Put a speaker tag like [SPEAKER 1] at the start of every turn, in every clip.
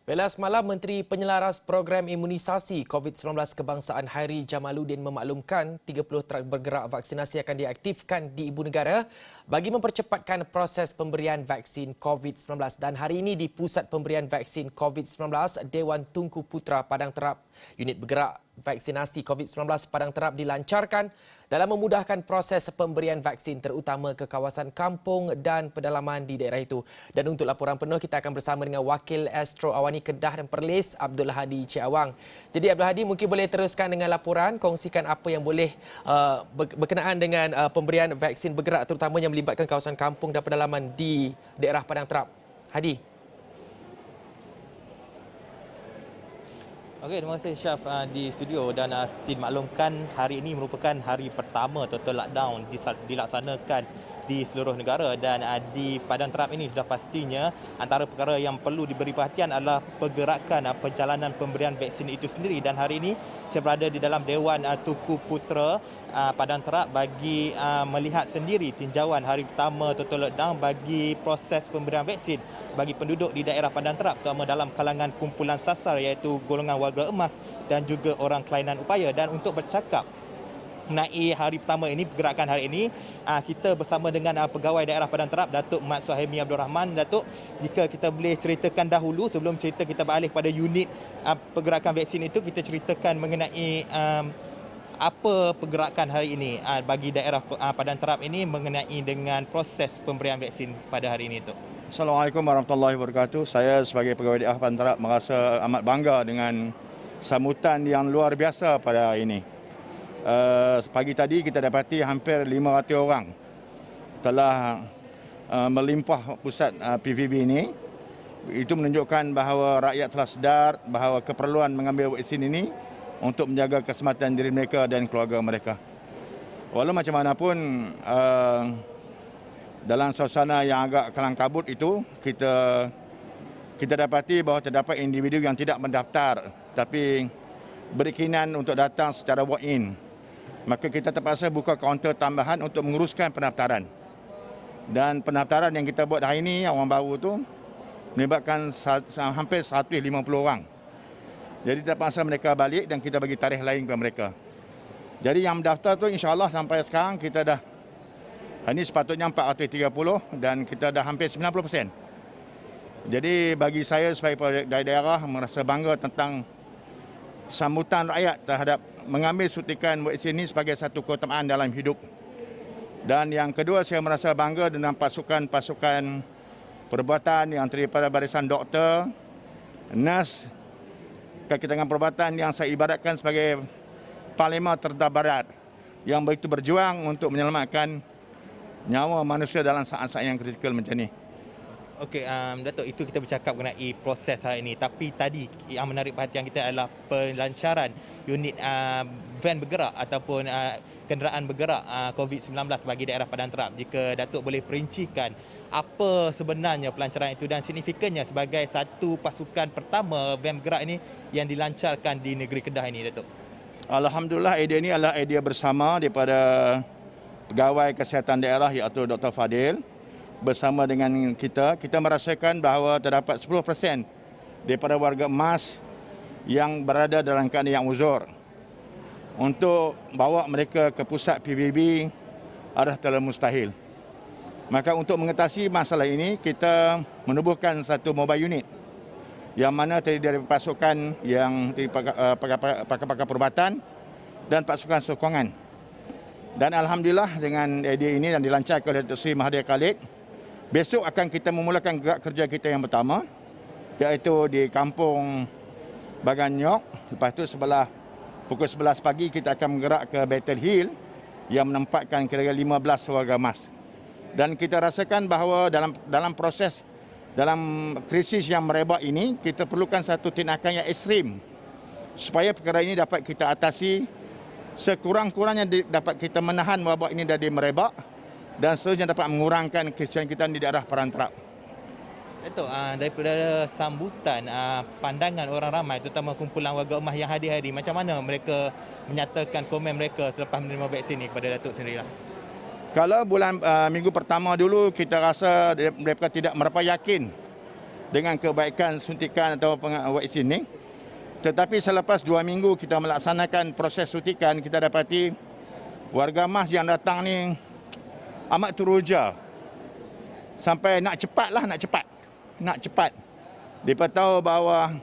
[SPEAKER 1] Baiklah, semalam Menteri Penyelaras Program Imunisasi COVID-19 Kebangsaan Hairi Jamaluddin memaklumkan 30 truk bergerak vaksinasi akan diaktifkan di ibu negara bagi mempercepatkan proses pemberian vaksin COVID-19. Dan hari ini di Pusat Pemberian Vaksin COVID-19 Dewan Tunku Putra Padang Terap, unit bergerak vaksinasi COVID-19 Padang Terap dilancarkan dalam memudahkan proses pemberian vaksin terutama ke kawasan kampung dan pedalaman di daerah itu. Dan untuk laporan penuh kita akan bersama dengan Wakil Astro Awani Kedah dan Perlis Abdul Hadi Cik Awang. Jadi Abdul Hadi mungkin boleh teruskan dengan laporan, kongsikan apa yang boleh berkenaan dengan pemberian vaksin bergerak terutamanya melibatkan kawasan kampung dan pedalaman di daerah Padang Terap. Hadi.
[SPEAKER 2] Okey, terima kasih Syaf di studio dan dimaklumkan hari ini merupakan hari pertama total lockdown dilaksanakan di seluruh negara dan di Padang Terap ini sudah pastinya antara perkara yang perlu diberi perhatian adalah pergerakan perjalanan pemberian vaksin itu sendiri. Dan hari ini saya berada di dalam Dewan Tunku Putra Padang Terap bagi melihat sendiri tinjauan hari pertama total lockdown bagi proses pemberian vaksin bagi penduduk di daerah Padang Terap, terutama dalam kalangan kumpulan sasar iaitu golongan warga emas dan juga orang kelainan upaya. Dan untuk bercakap mengenai hari pertama ini, pergerakan hari ini, kita bersama dengan pegawai daerah Padang Terap, Datuk Mat Suhaimi Abdul Rahman. Datuk, jika kita boleh ceritakan dahulu sebelum cerita kita beralih pada unit pergerakan vaksin itu, kita ceritakan mengenai apa pergerakan hari ini bagi daerah Padang Terap ini mengenai dengan proses pemberian vaksin pada hari ini, Tok.
[SPEAKER 3] Assalamualaikum warahmatullahi wabarakatuh. Saya sebagai pegawai daerah Padang Terap merasa amat bangga dengan sambutan yang luar biasa pada hari ini. Pagi tadi kita dapati hampir 500 orang telah melimpah pusat PVV ini. Itu menunjukkan bahawa rakyat telah sedar bahawa keperluan mengambil vaksin ini untuk menjaga keselamatan diri mereka dan keluarga mereka. Walau macam mana pun, dalam suasana yang agak kelam kabut itu, kita dapati bahawa terdapat individu yang tidak mendaftar tapi berkeinginan untuk datang secara walk-in. Maka kita terpaksa buka kaunter tambahan untuk menguruskan pendaftaran. Dan pendaftaran yang kita buat hari ini, orang baru itu, melibatkan hampir 150 orang. Jadi terpaksa mereka balik dan kita bagi tarikh lain kepada mereka. Jadi yang mendaftar tu insya-Allah sampai sekarang kita dah, ini sepatutnya 430 dan kita dah hampir 90%. Jadi bagi saya sebagai daerah merasa bangga tentang sambutan rakyat terhadap mengambil suntikan vaksin ini sebagai satu keutamaan dalam hidup. Dan yang kedua, saya merasa bangga dengan pasukan-pasukan perubatan yang terdiri daripada barisan doktor, nurse, kaki tangan perubatan yang saya ibaratkan sebagai Panglima Tentera Barat yang begitu berjuang untuk menyelamatkan nyawa manusia dalam saat-saat yang kritikal macam ini.
[SPEAKER 2] Okey, Datuk, itu kita bercakap mengenai proses hari ini. Tapi tadi yang menarik perhatian kita adalah pelancaran unit van bergerak ataupun kenderaan bergerak COVID-19 bagi daerah Padang Terap. Jika Datuk boleh perincikan apa sebenarnya pelancaran itu dan signifikannya sebagai satu pasukan pertama van bergerak ini yang dilancarkan di negeri Kedah ini, Datuk.
[SPEAKER 3] Alhamdulillah, idea ini adalah idea bersama daripada pegawai kesihatan daerah iaitu Dr. Fadil. Bersama dengan kita merasakan bahawa terdapat 10% daripada warga emas yang berada dalam keadaan yang uzur. Untuk bawa mereka ke pusat PVV adalah terlalu mustahil. Maka untuk mengatasi masalah ini, kita menubuhkan satu mobile unit yang mana terdiri dari pasukan yang pakar-pakar perubatan dan pasukan sokongan. Dan Alhamdulillah dengan idea ini dan dilancarkan oleh Datuk Seri Mahathir Khalid, besok akan kita memulakan gerak kerja kita yang pertama, iaitu di kampung Baganyok. Lepas itu pukul 11 pagi kita akan bergerak ke Battle Hill yang menempatkan kira-kira 15 warga emas. Dan kita rasakan bahawa dalam proses, dalam krisis yang merebak ini, kita perlukan satu tindakan yang ekstrim supaya perkara ini dapat kita atasi sekurang-kurangnya, dapat kita menahan wabak ini dari merebak dan seterusnya dapat mengurangkan kesakitan kita di daerah Padang Terap.
[SPEAKER 2] Datuk, daripada sambutan pandangan orang ramai, terutama kumpulan warga emas yang hadir-hadir, macam mana mereka menyatakan komen mereka selepas menerima vaksin ini kepada Datuk sendirilah?
[SPEAKER 3] Kalau minggu pertama dulu kita rasa mereka tidak berapa yakin dengan kebaikan suntikan atau vaksin ni. Tetapi selepas 2 minggu kita melaksanakan proses suntikan, kita dapati warga mas yang datang ni amat teruja. Sampai nak cepat. Mereka tahu bahawa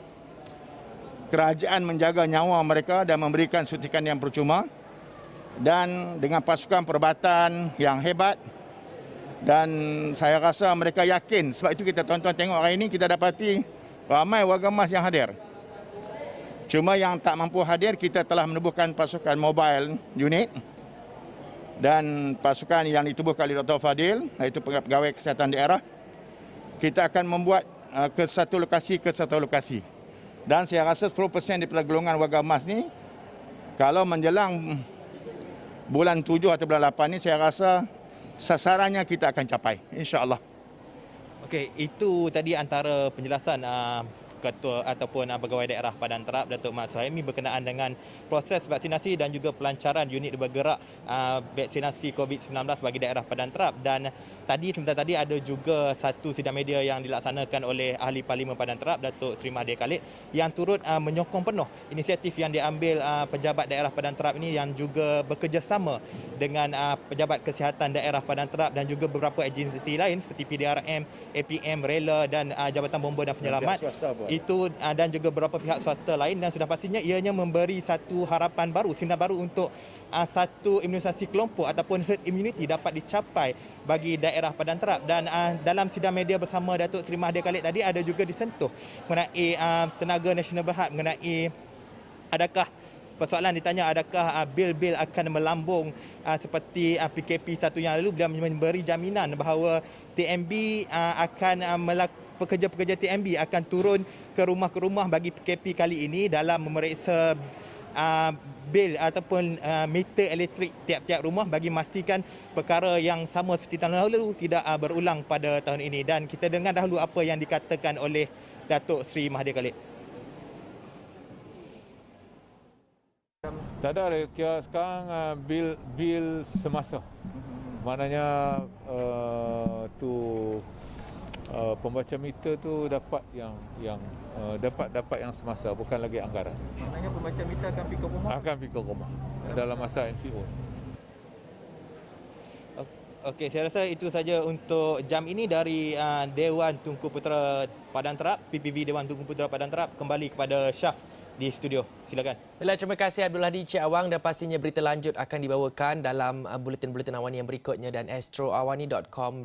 [SPEAKER 3] kerajaan menjaga nyawa mereka dan memberikan suntikan yang percuma. Dan dengan pasukan perubatan yang hebat. Dan saya rasa mereka yakin. Sebab itu kita tonton tengok hari ini, kita dapati ramai warga mas yang hadir. Cuma yang tak mampu hadir, kita telah menubuhkan pasukan mobile unit dan pasukan yang ditubuhkan oleh Dr. Fadil, iaitu pegawai kesihatan daerah. Kita akan membuat ke satu lokasi. Dan saya rasa 10% daripada golongan warga emas ni, kalau menjelang bulan 7 atau bulan 8 ni, saya rasa sasarannya kita akan capai, insya-Allah.
[SPEAKER 2] Okey, itu tadi antara penjelasan Ketua ataupun Pegawai Daerah Padang Terap, Datuk Mat Suhaimi, berkenaan dengan proses vaksinasi dan juga pelancaran unit bergerak vaksinasi COVID-19 bagi daerah Padang Terap. Dan sebentar tadi ada juga satu sidang media yang dilaksanakan oleh Ahli Parlimen Padang Terap, Datuk Seri Mahathir Khalid, yang turut menyokong penuh inisiatif yang diambil pejabat daerah Padang Terap ini, yang juga bekerjasama dengan pejabat kesihatan daerah Padang Terap dan juga beberapa agensi lain seperti PDRM, APM, Rela dan Jabatan Bomba dan Penyelamat. Itu dan juga beberapa pihak swasta lain, dan sudah pastinya ianya memberi satu harapan baru, sinar baru untuk satu imunisasi kelompok ataupun herd immunity dapat dicapai bagi daerah Padang Terap. Dan dalam sidang media bersama Datuk Seri Mahathir Khalid tadi ada juga disentuh mengenai tenaga nasional berhad, mengenai adakah persoalan ditanya adakah bil-bil akan melambung seperti PKP 1 yang lalu. Beliau memberi jaminan bahawa TMB akan pekerja-pekerja TMB akan turun ke rumah bagi PKP kali ini dalam memeriksa bil ataupun meter elektrik tiap-tiap rumah bagi memastikan perkara yang sama seperti tahun lalu tidak berulang pada tahun ini. Dan kita dengar dahulu apa yang dikatakan oleh Datuk Seri Mahathir Khalid.
[SPEAKER 4] Tak ada, kira sekarang bil semasa. Maknanya pembaca meter tu dapat dapat yang semasa, bukan lagi anggaran.
[SPEAKER 2] Maknanya pembaca meter akan pergi ke rumah?
[SPEAKER 4] Akan pergi ke rumah dalam masa MCO.
[SPEAKER 2] Okey, saya rasa itu saja untuk jam ini dari Dewan Tunku Putera Padang Terap, PPV Dewan Tunku Putera Padang Terap. Kembali kepada Syaf di studio. Silakan.
[SPEAKER 1] Baiklah, terima kasih Abdul Hadi Cik Awang, dan pastinya berita lanjut akan dibawakan dalam buletin-buletin awani yang berikutnya, dan astroawani.com